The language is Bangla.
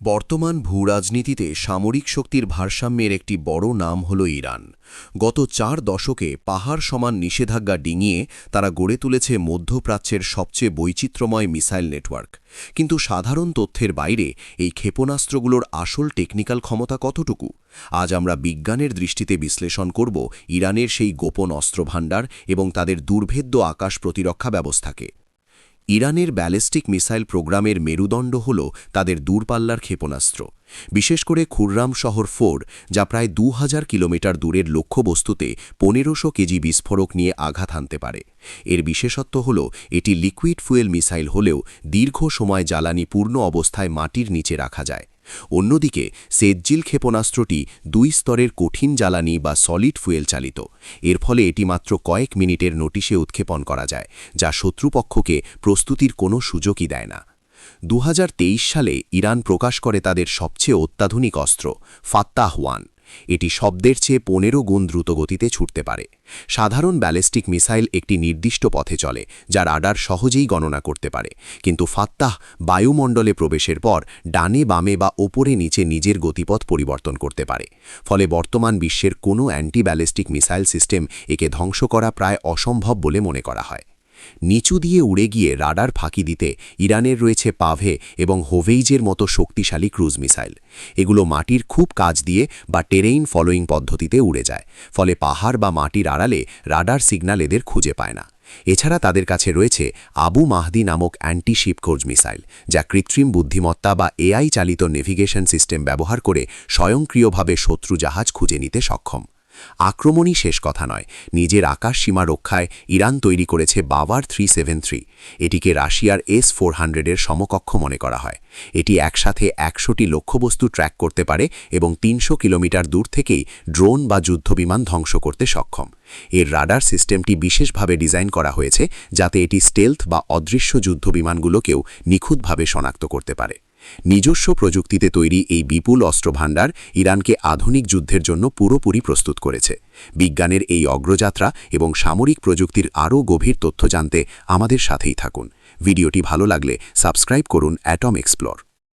বর্তমান ভূরাজনীতিতে সামরিক শক্তির ভারসাম্যের একটি বড় নাম হল ইরান। গত ৪ দশকে পাহাড় সমান নিষেধাজ্ঞা ডিঙিয়ে তারা গড়ে তুলেছে মধ্যপ্রাচ্যের সবচেয়ে বৈচিত্র্যময় মিসাইল নেটওয়ার্ক। কিন্তু সাধারণ তথ্যের বাইরে এই ক্ষেপণাস্ত্রগুলোর আসল টেকনিক্যাল ক্ষমতা কতটুকু? আজ আমরা বিজ্ঞানের দৃষ্টিতে বিশ্লেষণ করব ইরানের সেই গোপন অস্ত্রভাণ্ডার এবং তাদের দুর্ভেদ্য আকাশ প্রতিরক্ষা ব্যবস্থাকে। ইরানের ব্যালিস্টিক মিসাইল প্রোগ্রামের মেরুদণ্ড হল তাদের দূরপাল্লার ক্ষেপণাস্ত্র, বিশেষ করে খুররাম শহর 4, যা প্রায় ২০০০ কিলোমিটার দূরের লক্ষ্যবস্তুতে ১৫০০ কেজি বিস্ফোরক নিয়ে আঘাত হানতে পারে। এর বিশেষত্ব হল এটি লিকুইড ফুয়েল মিসাইল হলেও দীর্ঘ সময় জ্বালানি পূর্ণ অবস্থায় মাটির নিচে রাখা যায়। অন্যদিকে সেজ্জিল ক্ষেপণাস্ত্রটি ২ স্তরের কঠিন জ্বালানি বা সলিড ফুয়েল চালিত। এর ফলে এটি মাত্র কয়েক মিনিটের নোটিশে উৎক্ষেপণ করা যায়, যা শত্রুপক্ষকে প্রস্তুতির কোনো সুযোগই দেয় না। ২০২৩ সালে ইরান প্রকাশ করে তাদের সবচেয়ে অত্যাধুনিক অস্ত্র ফাত্তাহ-1। এটি শব্দের চেয়ে ১৫ গুণ দ্রুত গতিতে ছুটতে পারে। সাধারণ ব্যালিস্টিক মিসাইল একটি নির্দিষ্ট পথে চলে, যা রাডার সহজেই গণনা করতে পারে, কিন্তু ফাত্তাহ বায়ুমণ্ডলে প্রবেশের পর ডানে বামে বা ওপরে নিচে নিজের গতিপথ পরিবর্তন করতে পারে। ফলে বর্তমান বিশ্বের কোনো অ্যান্টি ব্যালিস্টিক মিসাইল সিস্টেম একে ধ্বংস করা প্রায় অসম্ভব বলে মনে করা হয়। নিচু দিয়ে উড়ে গিয়ে রাডার ফাঁকি দিতে ইরানের রয়েছে পাভে এবং হোভেইজের মতো শক্তিশালী ক্রুজ মিসাইল। এগুলো মাটির খুব কাছ দিয়ে বা টেরেইন ফলোয়িং পদ্ধতিতে উড়ে যায়, ফলে পাহাড় বা মাটির আড়ালে রাডার সিগন্যাল এদের খুঁজে পায় না। এছাড়া তাদের কাছে রয়েছে আবু মাহদি নামক অ্যান্টি শিপ ক্রুজ মিসাইল, যা কৃত্রিম বুদ্ধিমত্তা বা এআই চালিত নেভিগেশন সিস্টেম ব্যবহার করে স্বয়ংক্রিয়ভাবে শত্রু জাহাজ খুঁজে নিতে সক্ষম। আক্রমণই শেষ কথা নয়, নিজের আকাশ সীমা রক্ষায় ইরান তৈরি করেছে বাভার 373। এটিকে রাশিয়ার S-400-এর সমকক্ষ মনে করা হয়। এটি একসাথে ১০০টি লক্ষ্যবস্তু ট্র্যাক করতে পারে এবং ৩০০ কিলোমিটার দূর থেকেই ড্রোন বা যুদ্ধবিমান ধ্বংস করতে সক্ষম। এর রাডার সিস্টেমটি বিশেষভাবে ডিজাইন করা হয়েছে যাতে এটি স্টেলথ বা অদৃশ্য যুদ্ধবিমানগুলোকেও নিখুঁতভাবে শনাক্ত করতে পারে। নিজস্ব প্রযুক্তিতে তৈরি এই বিপুল অস্ত্রভাণ্ডার ইরানকে আধুনিক যুদ্ধের জন্য পুরোপুরি প্রস্তুত করেছে। বিজ্ঞানের এই অগ্রযাত্রা এবং সামরিক প্রযুক্তির আরও গভীর তথ্য জানতে আমাদের সাথেই থাকুন। ভিডিওটি ভালো লাগলে সাবস্ক্রাইব করুন অ্যাটম এক্সপ্লোর।